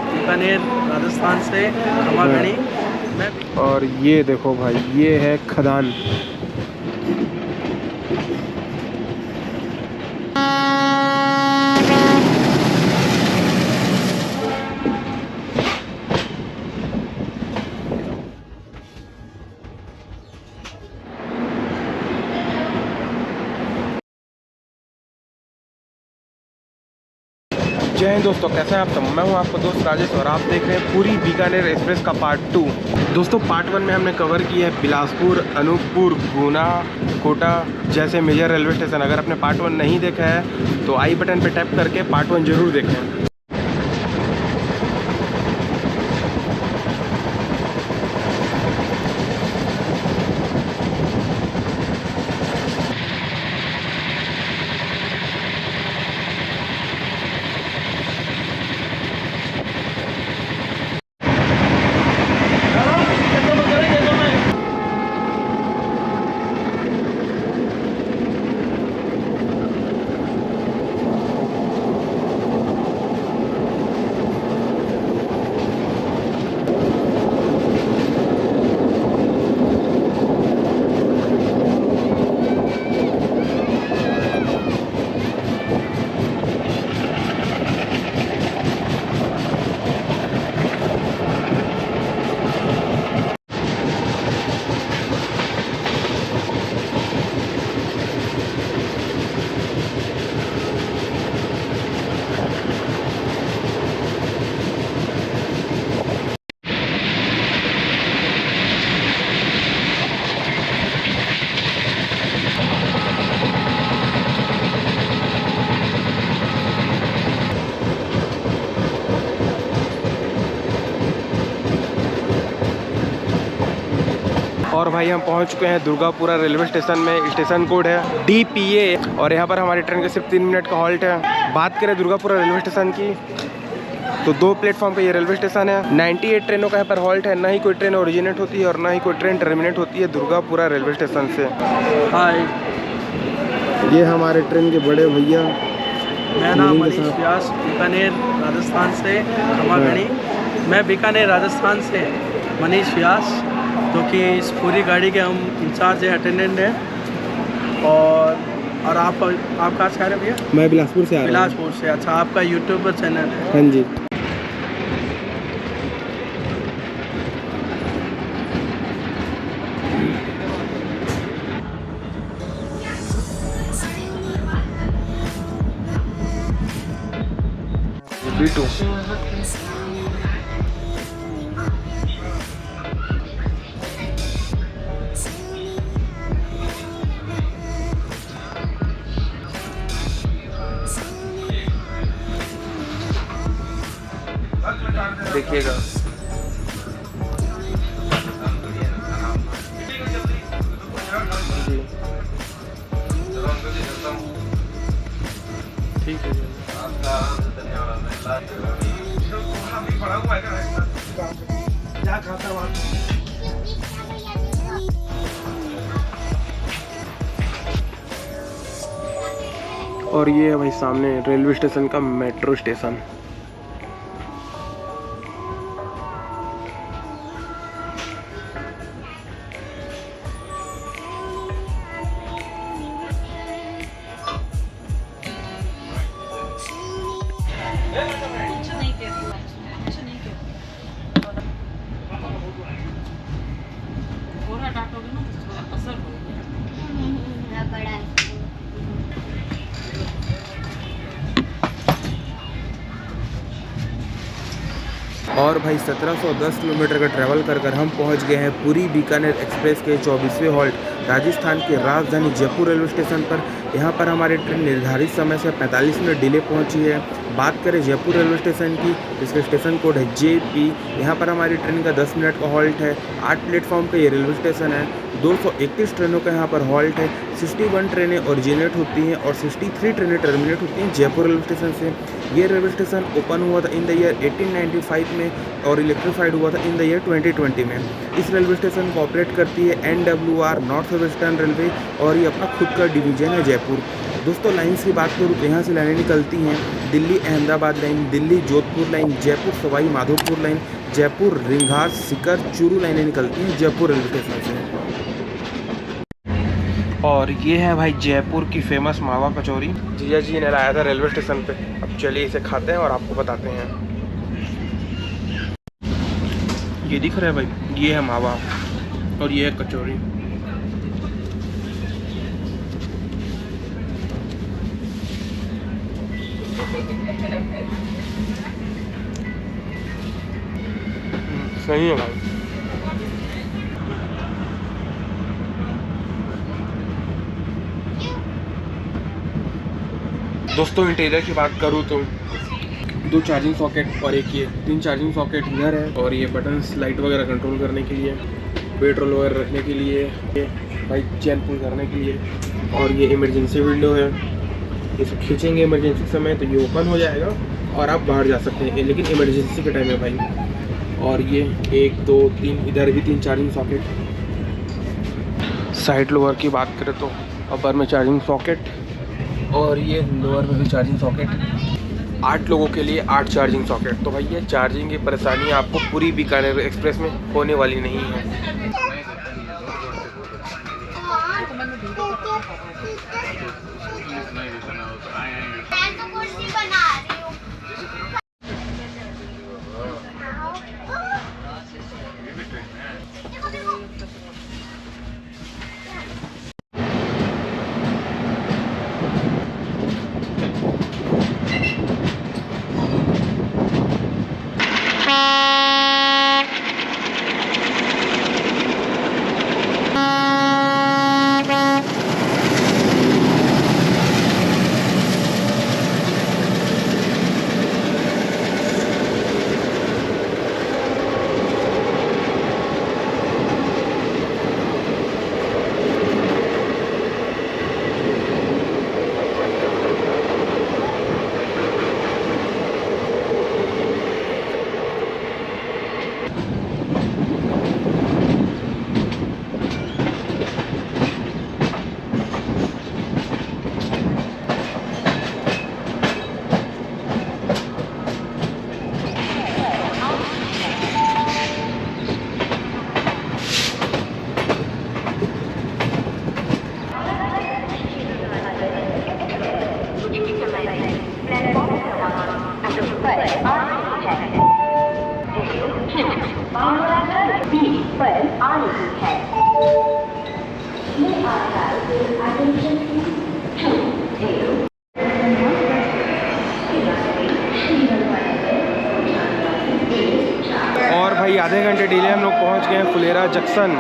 बीकानेर राजस्थान से खमागणी में। और ये देखो भाई, ये है खदान। जय हिंद दोस्तों, कैसे हैं आप सब। मैं हूं आपका दोस्त राजेश और आप देख रहे हैं पूरी बीकानेर एक्सप्रेस का पार्ट 2। दोस्तों पार्ट 1 में हमने कवर किया है बिलासपुर, अनूपपुर, गुना, कोटा जैसे मेजर रेलवे स्टेशन। अगर आपने पार्ट 1 नहीं देखा है तो आई बटन पर टैप करके पार्ट 1 जरूर देखें। और भाई हम पहुंच चुके हैं दुर्गापुरा रेलवे स्टेशन में। स्टेशन कोड है DPA और यहाँ पर हमारी ट्रेन के सिर्फ 3 मिनट का हॉल्ट है। बात करें दुर्गापुरा रेलवे स्टेशन की तो 2 प्लेटफॉर्म का ये रेलवे स्टेशन है। 98 ट्रेनों का यहाँ पर हॉल्ट है। ना ही कोई ट्रेन ओरिजिनेट होती है और ना ही कोई ट्रेन टर्मिनेट होती है दुर्गापुरा रेलवे स्टेशन से। हाय, ये हमारे ट्रेन के बड़े भैया, मेरा नाम मनीष व्यास, बीकानेर राजस्थान से खमागणी। मैं बीकानेर राजस्थान से मनीष व्यास, जो कि इस पूरी गाड़ी के हम इंचार्ज है, अटेंडेंट हैं। और आप कहाँ से आ रहे हैं भैया? मैं बिलासपुर से आ रहा हूँ। बिलासपुर से। अच्छा, आपका यूट्यूब पर चैनल है? हाँ जी। B2 देखिएगा। ठीक है। और ये है भाई सामने रेलवे स्टेशन का मेट्रो स्टेशन। और भाई 1710 किलोमीटर का ट्रैवल कर हम पहुंच गए हैं पूरी बीकानेर एक्सप्रेस के 24वें हॉल्ट राजस्थान के राजधानी जयपुर रेलवे स्टेशन पर। यहां पर हमारी ट्रेन निर्धारित समय से 45 मिनट डिले पहुंची है। बात करें जयपुर रेलवे स्टेशन की, इसका स्टेशन कोड है JP। यहाँ पर हमारी ट्रेन का 10 मिनट का हॉल्ट है। 8 प्लेटफॉर्म का ये रेलवे स्टेशन है। 231 ट्रेनों का यहाँ पर हॉल्ट है। 61 ट्रेनें ओरिजिनेट होती हैं और 63 ट्रेनें टर्मिनेट होती हैं जयपुर रेलवे स्टेशन से। ये रेलवे स्टेशन ओपन हुआ था इन द ईयर 1895 में और इलेक्ट्रीफाइड हुआ था इन द ईयर 2020 में। इस रेलवे स्टेशन को ऑपरेट करती है NWR नॉर्थ वेस्टर्न रेलवे और ये अपना खुद का डिवीजन है जयपुर। दोस्तों लाइन्स की बात करूँ तो यहाँ से लाइनें निकलती हैं Delhi Ahmedabad line, Delhi Jodhpur line, Jaipur Sawai Madhopur line, Jaipur Ringas Sikar Churu लाइनें निकलती हैं जयपुर रेलवे स्टेशन से। और ये है भाई जयपुर की फेमस मावा कचौरी, जीजा जी ने लाया था रेलवे स्टेशन पे। अब चलिए इसे खाते हैं और आपको बताते हैं। ये दिख रहा है भाई, ये है मावा और ये है कचौरी। सही है भाई। दोस्तों इंटीरियर की बात करूँ तो 2 चार्जिंग सॉकेट और एक ये 3 चार्जिंग सॉकेट इधर है और ये बटन्स लाइट वगैरह कंट्रोल करने के लिए, पेट्रोल वगैरह रखने के लिए, ये बाइक चैन पुल करने के लिए और ये इमरजेंसी विंडो है। इसे खींचेंगे इमरजेंसी समय तो ये ओपन हो जाएगा और आप बाहर जा सकते हैं, लेकिन इमरजेंसी के टाइम में भाई। और ये 1 2 3 इधर भी 3 चार्जिंग सॉकेट। साइड लोअर की बात करें तो अपर में चार्जिंग सॉकेट और ये लोअर में भी चार्जिंग सॉकेट। 8 लोगों के लिए 8 चार्जिंग सॉकेट। तो भाई ये चार्जिंग की परेशानी आपको पूरी बीकानेर एक्सप्रेस में होने वाली नहीं है। और भाई आधे घंटे डिले हम लोग पहुंच गए हैं फुलेरा जंक्शन।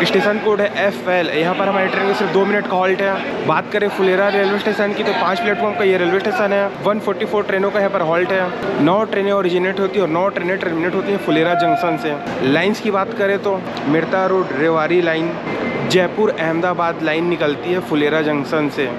स्टेशन कोड है FL। यहाँ पर हमारी ट्रेन में सिर्फ 2 मिनट का हॉल्ट है। बात करें फुलेरा रेलवे स्टेशन की तो 5 प्लेटफॉर्म का ये रेलवे स्टेशन है। 144 ट्रेनों का यहाँ पर हॉल्ट है। 9 ट्रेनें ओरिजिनेट होती है और 9 ट्रेनें टर्मिनेट होती हैं फुलेरा जंक्शन से। लाइन्स की बात करें तो Merta road Rewari line, Jaipur Ahmedabad line निकलती है फुलेरा जंक्शन से।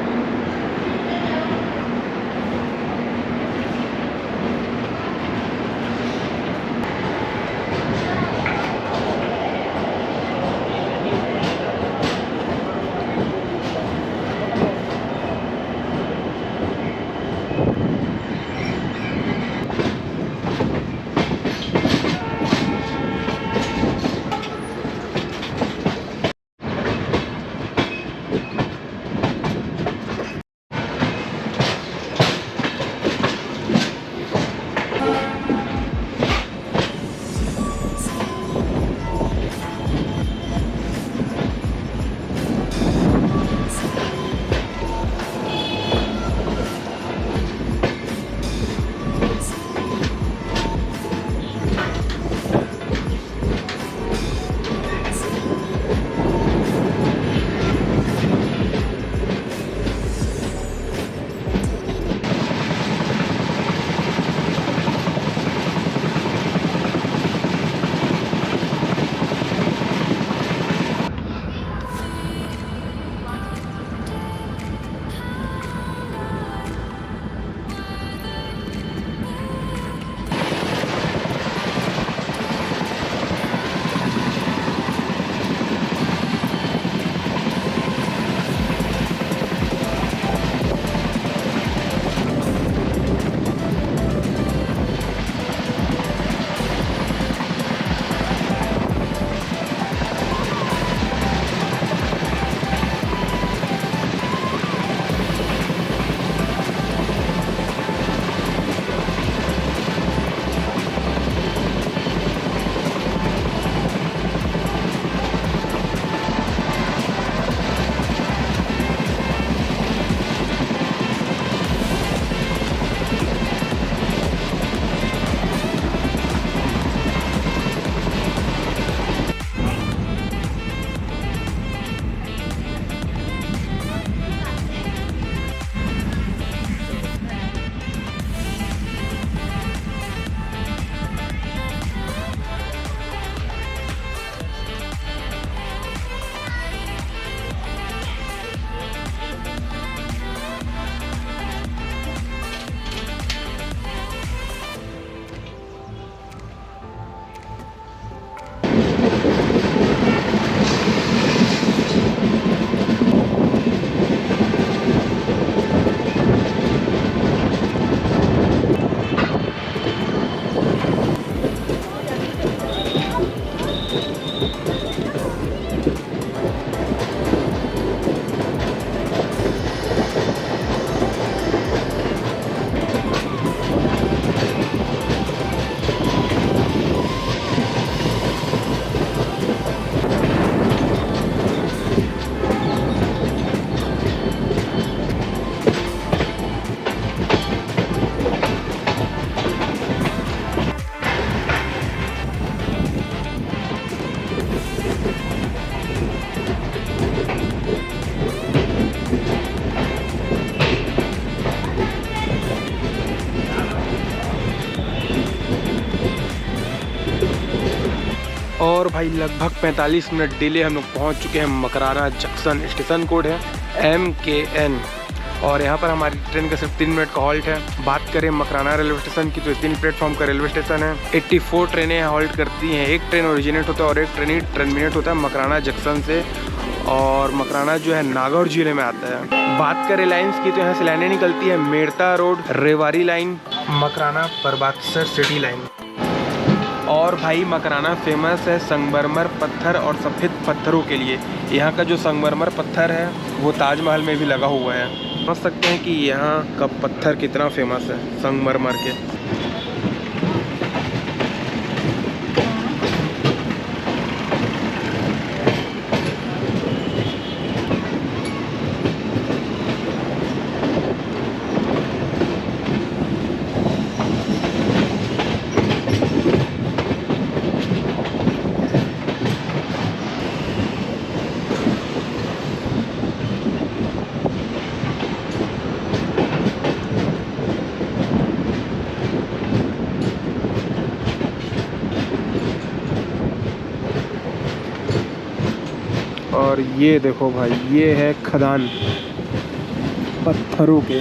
और भाई लगभग 45 मिनट डिले हम लोग पहुंच चुके हैं मकराना जंक्शन। स्टेशन कोड है MKN और यहाँ पर हमारी ट्रेन का सिर्फ 3 मिनट का हॉल्ट है। बात करें मकराना रेलवे स्टेशन की तो 3 प्लेटफॉर्म का रेलवे स्टेशन है। 84 ट्रेनें हॉल्ट करती हैं। एक ट्रेन ओरिजिनेट होता है और एक ट्रेन ही टर्मिनेट होता है मकराना जंक्शन से। और मकराना जो है नागौर जिले में आता है। बात करें लाइन्स की तो यहाँ से लाइनें निकलती है Merta road, Rewari line, Makrana Parbatsar city line. और भाई मकराना फेमस है संगमरमर पत्थर और सफ़ेद पत्थरों के लिए। यहाँ का जो संगमरमर पत्थर है वो ताजमहल में भी लगा हुआ है। समझ सकते हैं कि यहाँ का पत्थर कितना फेमस है संगमरमर के। और ये देखो भाई, ये है खदान पत्थरों के।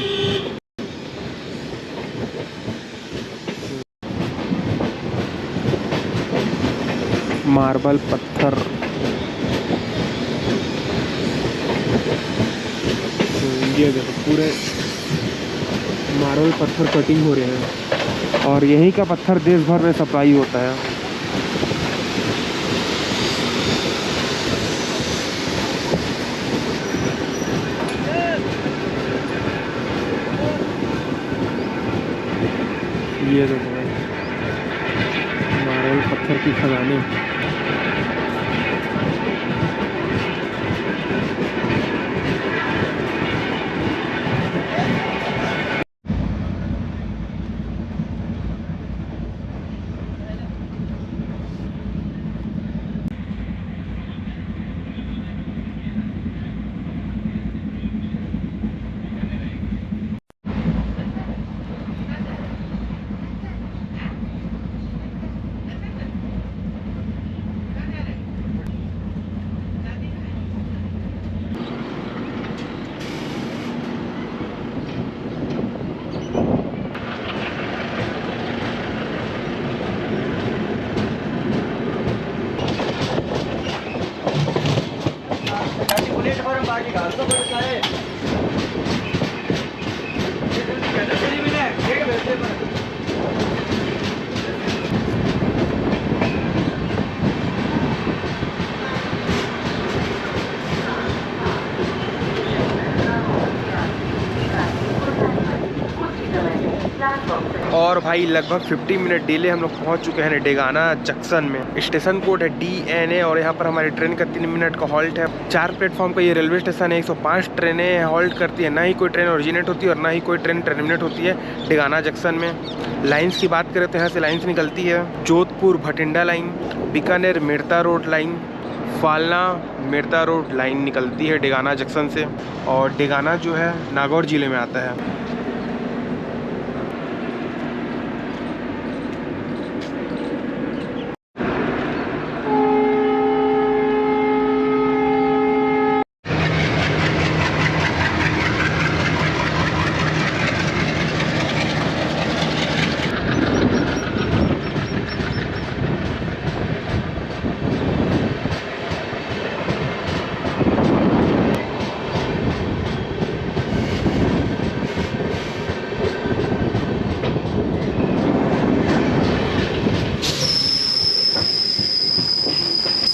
मार्बल पत्थर, ये देखो पूरे मार्बल पत्थर कटिंग हो रहे हैं और यहीं का पत्थर देश भर में सप्लाई होता है। ये देखो भाई मार्बल पत्थर की खदानें। और भाई लगभग 50 मिनट डिले हम लोग पहुंच चुके हैं डेगाना जंक्शन में। स्टेशन कोड है DNA और यहाँ पर हमारी ट्रेन का 3 मिनट का हॉल्ट है। 4 प्लेटफॉर्म का ये रेलवे स्टेशन है। 105 ट्रेनें हॉल्ट करती है। ना ही कोई ट्रेन ओरिजिनेट होती है और ना ही कोई ट्रेन टर्मिनेट होती है डेगाना जंक्शन में। लाइन्स की बात करें तो यहाँ से लाइन्स निकलती है Jodhpur Bathinda line, Bikaner Merta road line, Falna Merta road line निकलती है डेगाना जंक्शन से। और डेगाना जो है नागौर जिले में आता है।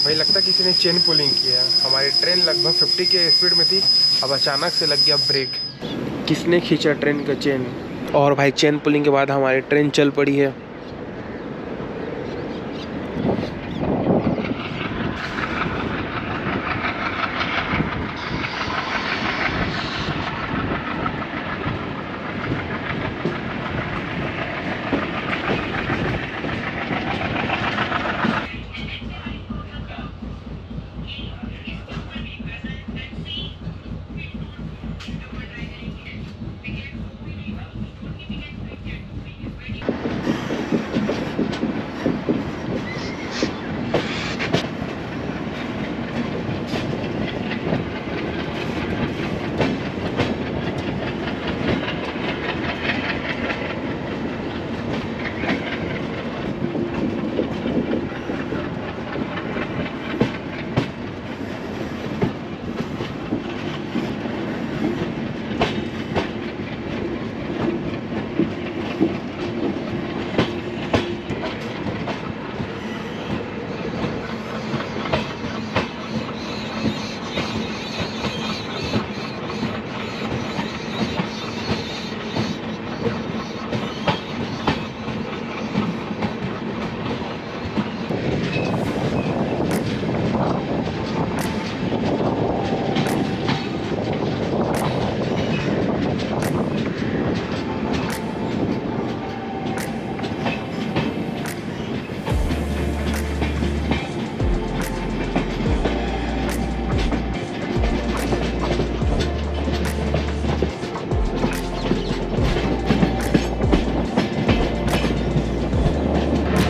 भाई लगता है किसी ने चेन पुलिंग किया। हमारी ट्रेन लगभग 50 के स्पीड में थी, अब अचानक से लग गया ब्रेक। किसने खींचा ट्रेन का चेन? और भाई चेन पुलिंग के बाद हमारी ट्रेन चल पड़ी है।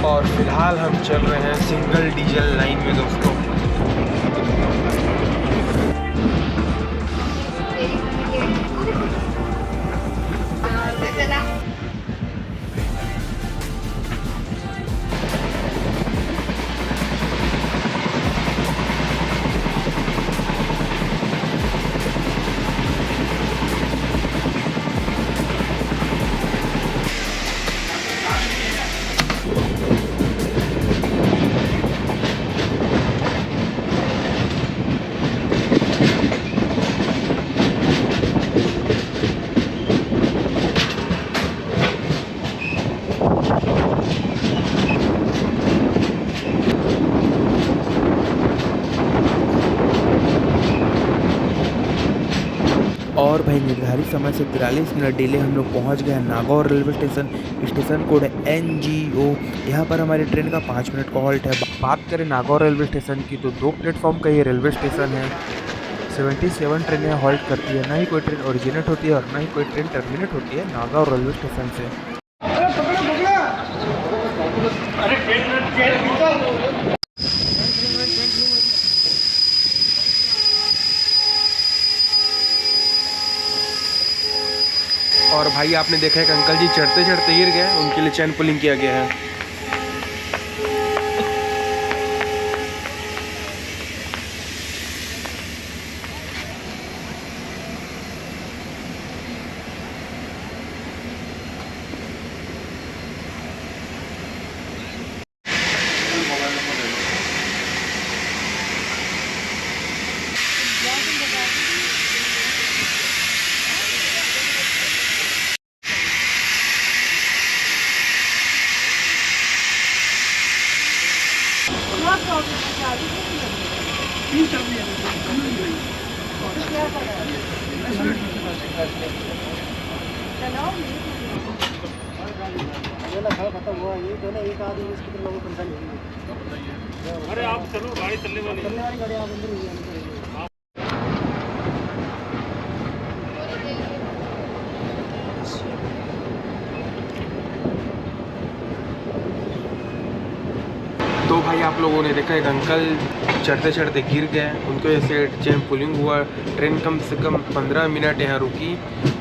और फिलहाल हम चल रहे हैं सिंगल डीजल लाइन में दोस्तों। और भाई निर्धारित समय से 43 मिनट डिले हम लोग पहुंच गए हैं Nagaur railway station. Station code है NGO। यहाँ पर हमारी ट्रेन का 5 मिनट का हॉल्ट है। बात करें नागौर रेलवे स्टेशन की तो 2 प्लेटफॉर्म का ये रेलवे स्टेशन है। 77 ट्रेनें हॉल्ट करती है, ना ही कोई ट्रेन ओरिजिनेट होती है और ना ही कोई ट्रेन टर्मिनेट होती है नागौर रेलवे स्टेशन से। और भाई आपने देखा है कि अंकल जी चढ़ते चढ़ते गिर गए, उनके लिए चैन पुलिंग किया गया है। अरे आप चलो, गाड़ी चलने वाली तो भाई आप लोगों ने देखा एक अंकल चढ़ते चढ़ते गिर गए, उनकी वजह से चेन पुलिंग हुआ। ट्रेन कम से कम 15 मिनट यहाँ रुकी।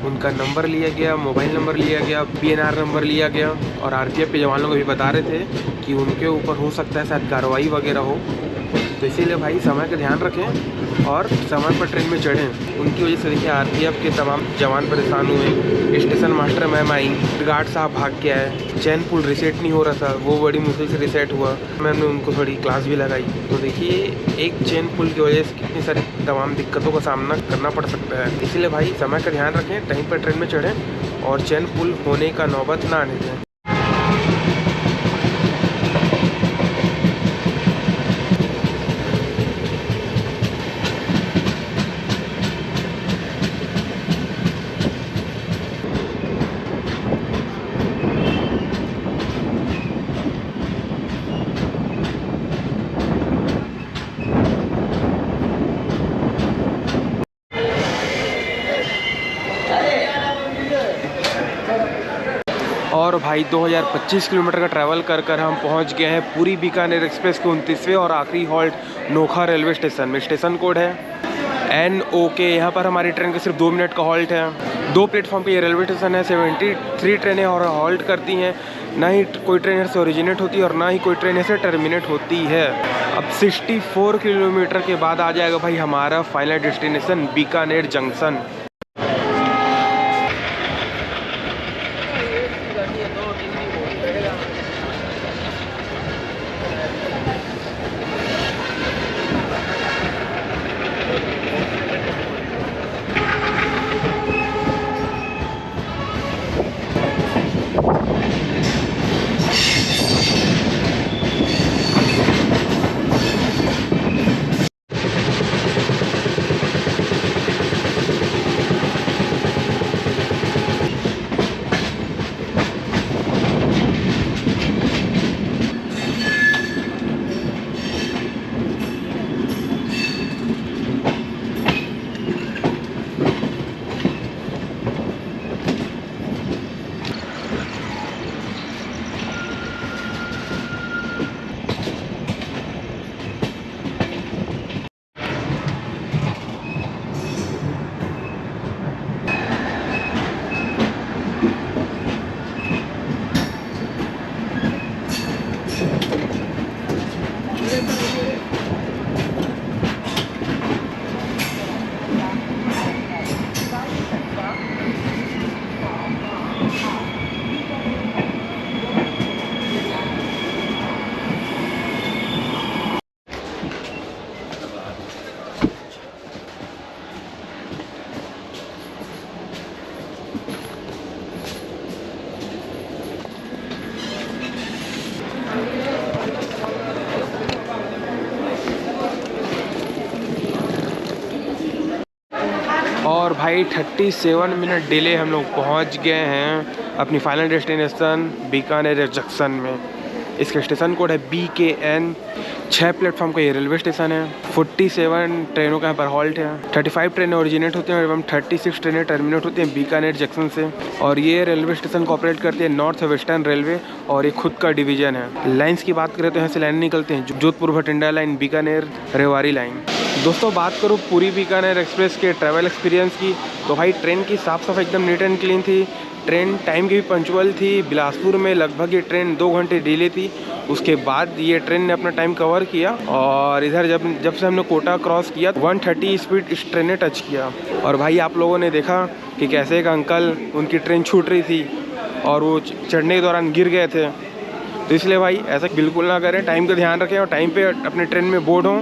उनका नंबर लिया गया, मोबाइल नंबर लिया गया, PNR नंबर लिया गया और RPF के जवान लोग भी बता रहे थे कि उनके ऊपर हो सकता है शायद कार्रवाई वगैरह हो। तो इसीलिए भाई समय का ध्यान रखें और समय पर ट्रेन में चढ़ें। उनकी वजह से देखिए RPF के तमाम जवान परेशान हुए, स्टेशन मास्टर मैम आई, गार्ड साहब भाग के आए, चैन पुल रिसेट नहीं हो रहा था, वो बड़ी मुश्किल से रिसेट हुआ। मैंने उनको थोड़ी क्लास भी लगाई। तो देखिए एक चैन पुल की वजह से कितनी सारी तमाम दिक्कतों का सामना करना पड़ सकता है। इसीलिए भाई समय का ध्यान रखें, टाइम पर ट्रेन में चढ़ें और चैन पुल होने का नौबत ना आने दें। और भाई 2025 किलोमीटर का ट्रैवल कर कर हम पहुंच गए हैं पूरी बीकानेर एक्सप्रेस के 29वें और आखिरी हॉल्ट नोखा रेलवे स्टेशन में। स्टेशन कोड है NOK। यहाँ पर हमारी ट्रेन का सिर्फ 2 मिनट का हॉल्ट है। 2 प्लेटफॉर्म पे ये रेलवे स्टेशन है। 73 ट्रेनें और हॉल्ट करती हैं। ना ही कोई ट्रेन यहाँ से ओरिजिनेट होती है और ना ही कोई ट्रेन यहाँ से टर्मिनेट होती है। अब 64 किलोमीटर के बाद आ जाएगा भाई हमारा फाइनल डेस्टिनेशन बीकानेर जंक्शन। और भाई 37 मिनट डिले हम लोग पहुंच गए हैं अपनी फाइनल डेस्टिनेशन बीकानेर जंक्शन में। इसका स्टेशन कोड है BKN। 6 प्लेटफॉर्म का ये रेलवे स्टेशन है। 47 ट्रेनों का यहाँ पर हॉल्ट है। 35 ट्रेनें ओरिजिनेट होती हैं एवं 36 ट्रेनें टर्मिनेट होती हैं बीकानेर जंक्शन से। और ये रेलवे स्टेशन को ऑपरेट करती है नॉर्थ वेस्टर्न रेलवे और ये खुद का डिवीजन है। लाइन्स की बात करें तो यहाँ से लाइन निकलते हैं जोधपुर भटिंडा लाइन, बीकानेर रेवाड़ी लाइन। दोस्तों बात करूँ पूरी बीकानेर एक्सप्रेस के ट्रैवल एक्सपीरियंस की तो भाई ट्रेन की साफ़ सफाई एकदम नीट एंड क्लीन थी। ट्रेन टाइम की भी पंचुअल थी। बिलासपुर में लगभग ये ट्रेन 2 घंटे डिले थी। उसके बाद ये ट्रेन ने अपना टाइम कवर किया और इधर जब से हमने कोटा क्रॉस किया 130 स्पीड इस ट्रेन ने टच किया। और भाई आप लोगों ने देखा कि कैसे एक अंकल उनकी ट्रेन छूट रही थी और वो चढ़ने के दौरान गिर गए थे। तो इसलिए भाई ऐसा बिल्कुल ना करें, टाइम का ध्यान रखें और टाइम पे अपने ट्रेन में बोर्ड हों।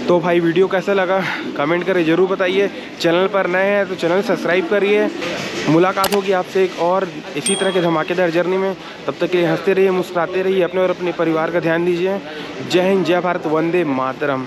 तो भाई वीडियो कैसा लगा कमेंट करें ज़रूर बताइए। चैनल पर नए हैं तो चैनल सब्सक्राइब करिए। मुलाकात होगी आपसे एक और इसी तरह के धमाकेदार जर्नी में। तब तक के लिए हंसते रहिए, मुस्कुराते रहिए, अपने और अपने परिवार का ध्यान दीजिए। जय हिंद, जय भारत, वंदे मातरम।